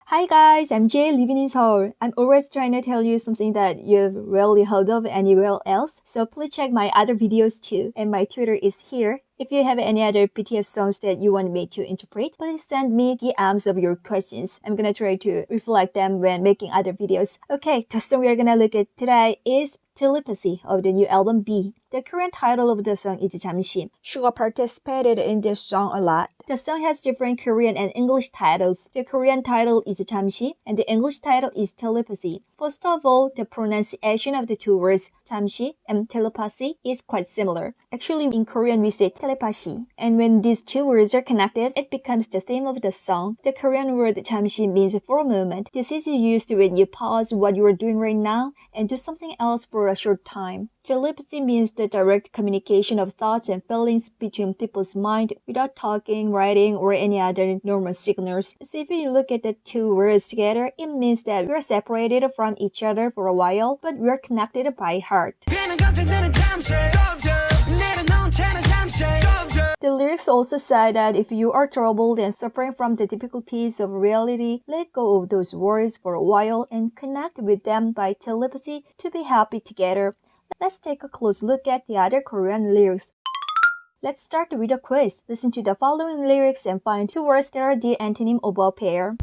Hi guys, I'm Jay living in Seoul. I'm always trying to tell you something that you've rarely heard of anywhere else, so please check my other videos too. And my Twitter is here. If you have any other BTS songs that you want me to interpret, please send me DMs of your questions. I'm gonna try to reflect them when making other videos. Okay, the song we're gonna look at today is Telepathy of the new album B. The current title of the song is 잠시. Suga participated in this song a lot. The song has different Korean and English titles. The Korean title is 잠시 and the English title is Telepathy. First of all, the pronunciation of the two words 잠시 and telepathy is quite similar. Actually, in Korean we say telepathy. And when these two words are connected, it becomes the theme of the song. The Korean word 잠시 means for a moment. This is used when you pause what you are doing right now and do something else for a short time. Telepathy means the direct communication of thoughts and feelings between people's mind without talking, writing, or any other normal signals. So if you look at the two words together, it means that we are separated from each other for a while, but we are connected by heart. The lyrics also say that if you are troubled and suffering from the difficulties of reality, let go of those worries for a while and connect with them by telepathy to be happy together. Let's take a close look at the other Korean lyrics. Let's start with a quiz. Listen to the following lyrics and find two words that are the antonym of a pair.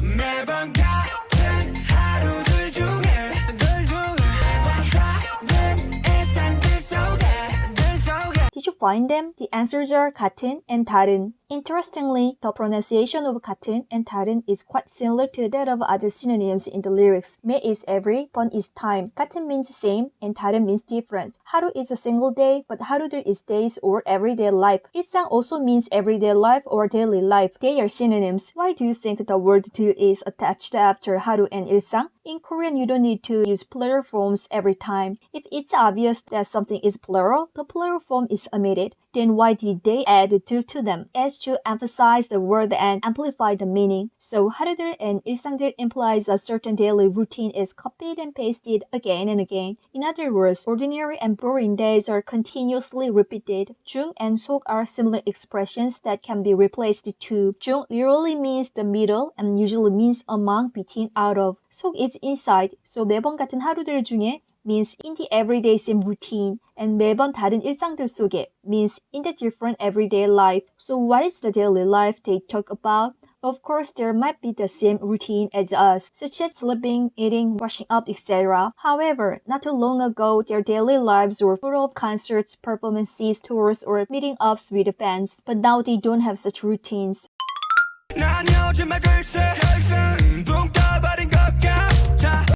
Did you find them? The answers are 같은 and 다른. Interestingly, the pronunciation of 같은 and 다른 is quite similar to that of other synonyms in the lyrics. 매 is every, 번 is time. 같은 means same and 다른 means different. 하루 is a single day, but 하루들 is days or everyday life. 일상 also means everyday life or daily life. They are synonyms. Why do you think the word 두 is attached after 하루 and 일상? In Korean, you don't need to use plural forms every time. If it's obvious that something is plural, the plural form is omitted. Then why did they add 두 to them? As to emphasize the word and amplify the meaning. So 하루들 and 일상들 implies a certain daily routine is copied and pasted again and again. In other words, ordinary and boring days are continuously repeated. 중 and 속 are similar expressions that can be replaced to. 중 literally means the middle and usually means among, between, out of. 속 is inside, so 매번 같은 하루들 중에 means in the everyday same routine, and 매번 다른 일상들 속에 means in the different everyday life. So what is the daily life they talk about? Of course, there might be the same routine as us, such as sleeping, eating, washing up, etc. However, not too long ago, their daily lives were full of concerts, performances, tours, or meeting ups with fans. But now they don't have such routines.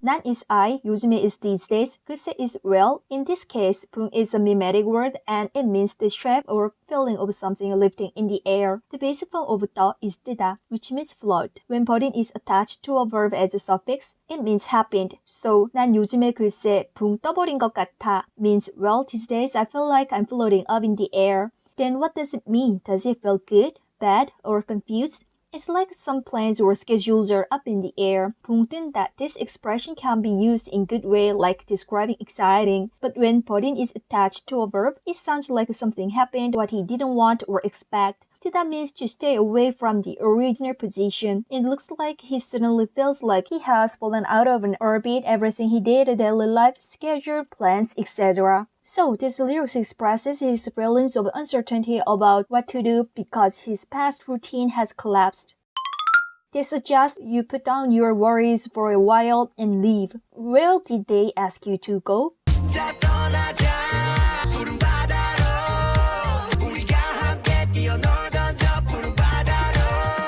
난 is I, 요즘에 is these days, 글쎄 is well. In this case, 붕 is a mimetic word and it means the shape or feeling of something lifting in the air. The basic form of 떠 is 뜨다, which means float. When 버린 is attached to a verb as a suffix, it means happened. So, 난 요즘에 글쎄 붕 떠버린 것 같아 means, well, these days I feel like I'm floating up in the air. Then what does it mean? Does it feel good, bad, or confused? It's like some plans or schedules are up in the air. 붕 뜬다. This expression can be used in good way like describing exciting. But when 버린 is attached to a verb, it sounds like something happened what he didn't want or expect. 뜨다 means to stay away from the original position. It looks like he suddenly feels like he has fallen out of an orbit. Everything he did, daily life, schedule, plans, etc. So this lyrics expresses his feelings of uncertainty about what to do because his past routine has collapsed. They suggest you put down your worries for a while and leave. Where did they ask you to go?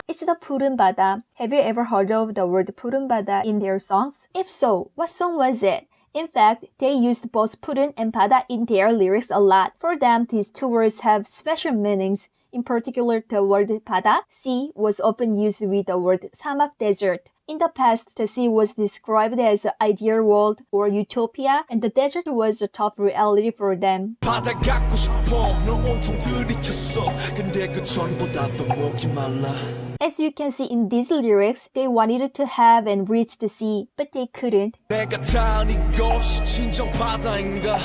It's the 푸른 바다. Have you ever heard of the word 푸른 바다 in their songs? If so, what song was it? In fact, they used both 푸른 and 바다 in their lyrics a lot. For them, these two words have special meanings. In particular, the word 바다, sea, was often used with the word 사막, desert. In the past, the sea was described as an ideal world or utopia, and the desert was a tough reality for them. 바다 갖고 싶어, 널 온통 들이켰어. 근데 그 전보다도 목이 말라. As you can see in these lyrics, they wanted to have and reach the sea, but they couldn't. 내가 닿은 이곳이 진정 바다인가?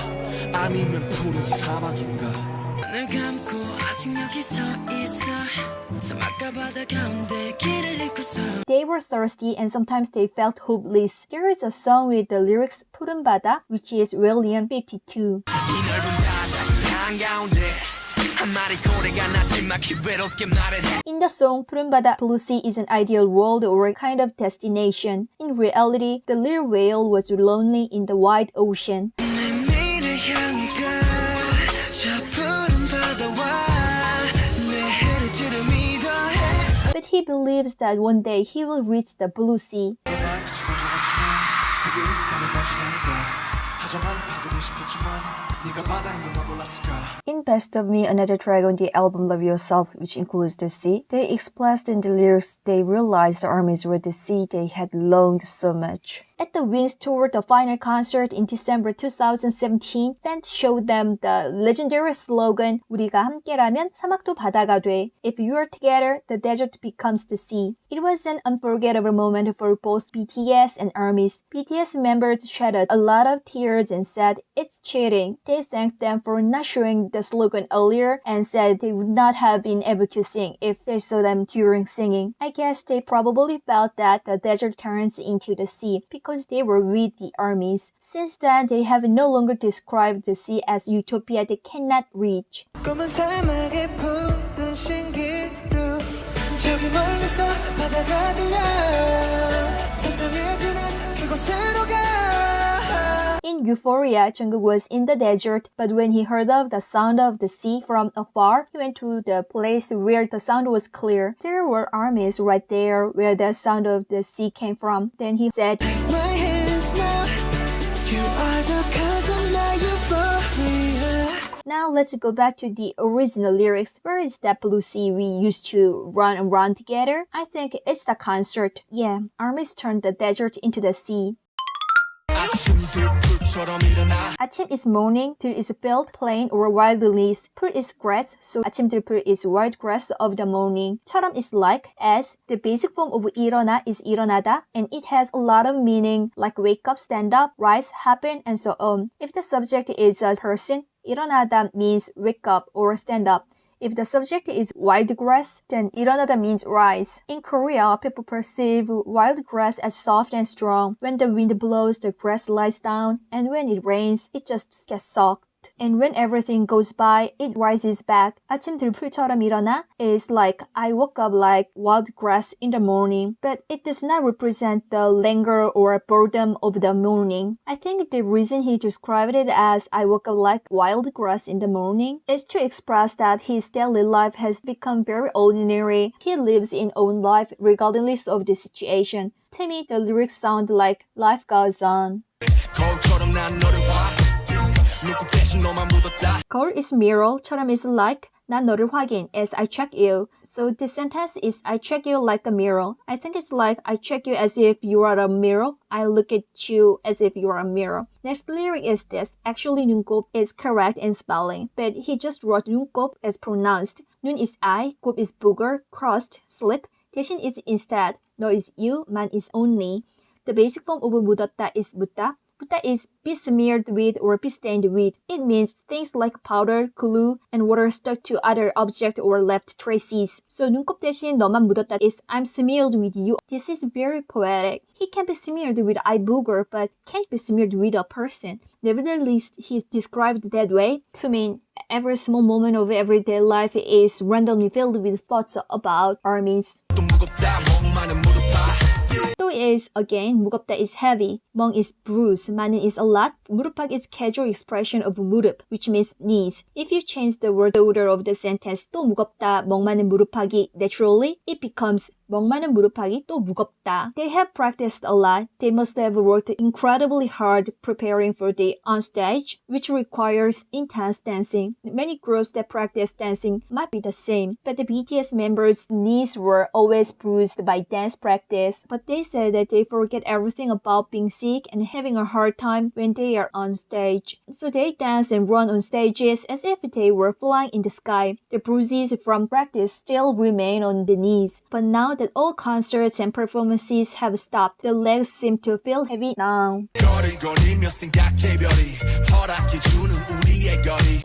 아니면 푸른 사막인가? 눈을 감고 They were thirsty and sometimes they felt hopeless. There is a song with the lyrics 푸른 바다, which is William 52. In the song, 푸른 바다, blue sea is an ideal world or a kind of destination. In reality, the little whale was lonely in the wide ocean. But he believes that one day he will reach the blue sea. In Best of Me, another track on the album Love Yourself, which includes the sea, they expressed in the lyrics they realized the armies were the sea they had longed so much. At the Wings tour, the final concert in December 2017, fans showed them the legendary slogan, 우리가 함께라면 사막도 바다가 돼. If you are together, the desert becomes the sea. It was an unforgettable moment for both BTS and ARMYs. BTS members shed a lot of tears and said it's cheating. They thanked them for not showing the slogan earlier and said they would not have been able to sing if they saw them during singing. I guess they probably felt that the desert turns into the sea because they were with the armies. Since then, they have no longer described the sea as utopia they cannot reach. In Euphoria, Jungkook was in the desert, but when he heard of the sound of the sea from afar, he went to the place where the sound was clear. There were armies right there where the sound of the sea came from. Then he said, Now let's go back to the original lyrics. Where is that blue sea we used to run and run together? I think it's the concert. Yeah, armies turned the desert into the sea. 아침 is morning, 들 is field, plain, or wild leaves. 풀 is grass, so 아침들풀 is wild grass of the morning. 처럼 is like, as. The basic form of 일어나 is 일어나다, and it has a lot of meaning like wake up, stand up, rise, happen, and so on. If the subject is a person, 일어나다 means wake up or stand up. If the subject is wild grass, then 일어나다 means rise. In Korea, people perceive wild grass as soft and strong. When the wind blows, the grass lies down, and when it rains, it just gets soaked. And when everything goes by, it rises back. 아침 들풀처럼 일어나 is like I woke up like wild grass in the morning, but it does not represent the languor or boredom of the morning. I think the reason he described it as I woke up like wild grass in the morning is to express that his daily life has become very ordinary. He lives in own life regardless of the situation. To me, the lyrics sound like life goes on. 거울 is mirror, 처럼 is like, 난 너를 확인, as I check you. So the sentence is I check you like a mirror. I think it's like I check you as if you are a mirror. I look at you as if you are a mirror. Next lyric is this. Actually, 눈곱 is correct in spelling, but he just wrote 눈곱 as pronounced. 눈 is eye, 곱 is booger, crust, slip. 대신 is instead. 너 is you, 만 is only. The basic form of 묻었다 is 묻다. 묻다 is besmeared with or bestained with. It means things like powder, glue, and water stuck to other object or left traces. So 눈곱 대신 너만 묻었다 is I'm smeared with you. This is very poetic. He can be smeared with eye booger, but can't be smeared with a person. Nevertheless, he is described that way to mean every small moment of everyday life is randomly filled with thoughts about armies. 또 is again, 무겁다 is heavy, 멍 is bruise, 많은 is a lot, 무릎팍 is casual expression of 무릎, which means knees. If you change the word order of the sentence, 또 무겁다, 멍 많은 무릎팍이, naturally, it becomes 멍 많은 무릎팍이 또 무겁다. They have practiced a lot. They must have worked incredibly hard preparing for the onstage, which requires intense dancing. Many groups that practice dancing might be the same, but the BTS members' knees were always bruised by dance practice. But they said say that they forget everything about being sick and having a hard time when they are on stage. So they dance and run on stages as if they were flying in the sky. The bruises from practice still remain on the knees, but now that all concerts and performances have stopped, the legs seem to feel heavy now.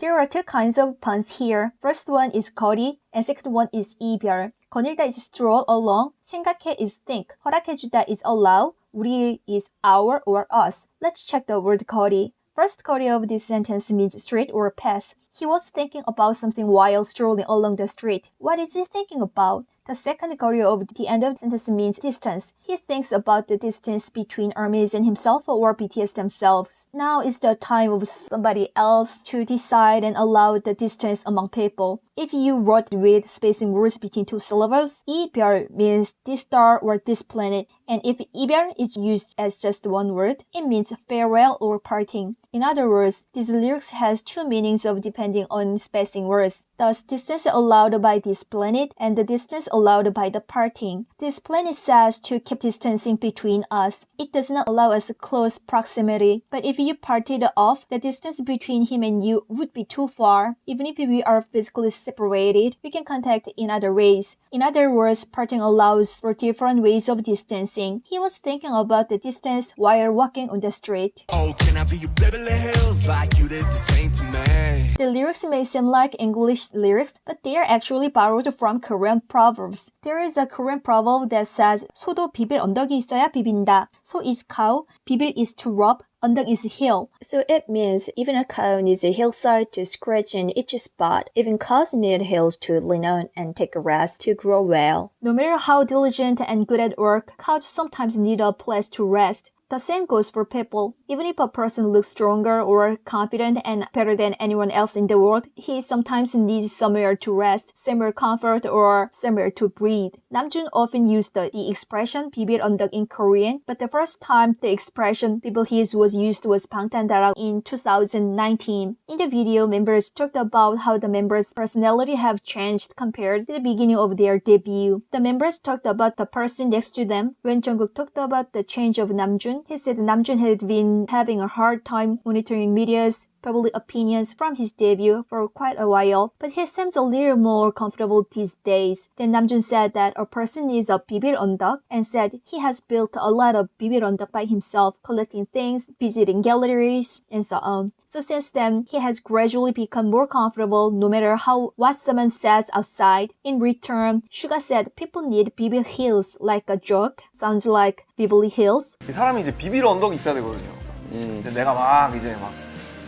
There are two kinds of puns here. First one is 거리 and second one is 이별. 거닐다 is stroll along, 생각해 is think, 허락해주다 is allow, 우리 is our or us. Let's check the word 거리. First 거리 of this sentence means street or path. He was thinking about something while strolling along the street. What is he thinking about? The second 거리 of the end of the sentence means distance. He thinks about the distance between armies and himself or BTS themselves. Now is the time of somebody else to decide and allow the distance among people. If you wrote with spacing words between two syllables, 이별 means this star or this planet, and if 이별 is used as just one word, it means farewell or parting. In other words, this lyrics has two meanings of depending on spacing words. Thus, distance allowed by this planet and the distance allowed by the parting. This planet says to keep distancing between us. It does not allow us close proximity. But if you parted off, the distance between him and you would be too far. Even if we are physically separated, we can contact in other ways. In other words, parting allows for different ways of distancing. He was thinking about the distance while walking on the street. Oh, can I be your Beverly Hills like you did the same to me? The lyrics may seem like English lyrics, but they are actually borrowed from Korean proverbs. There is a Korean proverb that says 소도 비빌 언덕이 있어야 비빈다. So is cow, 비빌 is to rub, 언덕 is hill. So it means even a cow needs a hillside to scratch in each spot. Even cows need hills to lean on and take a rest to grow well. No matter how diligent and good at work, cows sometimes need a place to rest. The same goes for people. Even if a person looks stronger or confident and better than anyone else in the world, he sometimes needs somewhere to rest, somewhere comfort, or somewhere to breathe. Namjoon often used the expression 비빌 언덕 in Korean, but the first time the expression 비빌 hills was used was 방탄다랑 in 2019. In the video, members talked about how the members' personality have changed compared to the beginning of their debut. The members talked about the person next to them. When Jungkook talked about the change of Namjoon, he said Namjoon had been having a hard time monitoring media's public opinions from his debut for quite a while, but he seems a little more comfortable these days. Then Namjoon said that a person needs a 비빌 언덕 and said he has built a lot of 비빌 언덕 by himself, collecting things, visiting galleries, and so on. So since then, he has gradually become more comfortable no matter what someone says outside. In return, Suga said people need 비빌 hills like a joke. Sounds like Beverly Hills. 사람이 이제 비빌 언덕이 있어야 되거든요. 근데 내가 막 이제 막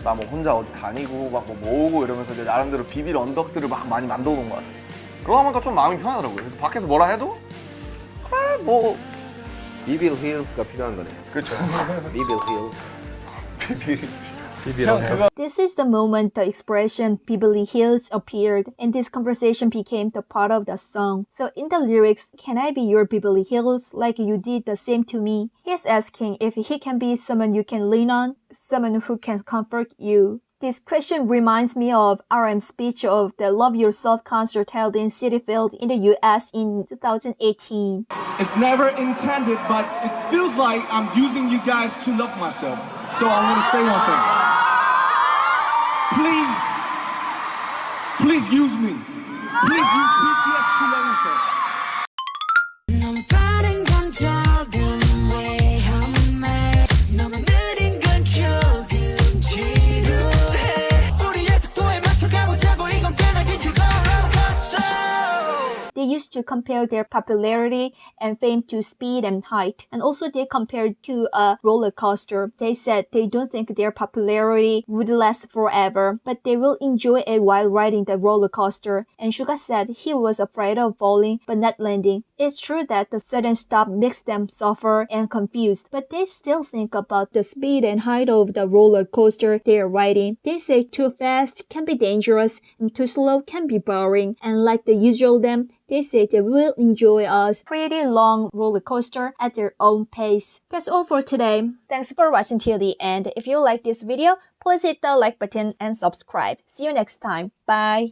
나 뭐 혼자 어디 다니고 막 뭐 모으고 이러면서 이제 나름대로 비빌 언덕들을 막 많이 만들어 놓은 것 같아요. 그러다 보니까 좀 마음이 편하더라고요. 그래서 밖에서 뭐라 해도 뭐 비빌 힐스가 필요한 거네요. 그렇죠. 비빌 힐스. 비빌 This is the moment the expression Beverly Hills appeared, and this conversation became the part of the song. So in the lyrics, can I be your Beverly Hills like you did the same to me? He's asking if he can be someone you can lean on, someone who can comfort you. This question reminds me of RM's speech of the Love Yourself concert held in Citi Field in the US in 2018. It's never intended, but it feels like I'm using you guys to love myself. So I'm gonna say one thing. Please use me. Please use BTS to love yourself. They used to compare their popularity and fame to speed and height, and also they compared to a roller coaster. They said they don't think their popularity would last forever, but they will enjoy it while riding the roller coaster. And Suga said he was afraid of falling but not landing. It's true that the sudden stop makes them suffer and confused, but they still think about the speed and height of the roller coaster they are riding. They say too fast can be dangerous and too slow can be boring, and like the usual them, they say they will enjoy a pretty long roller coaster at their own pace. That's all for today. Thanks for watching till the end. If you like this video, please hit the like button and subscribe. See you next time. Bye.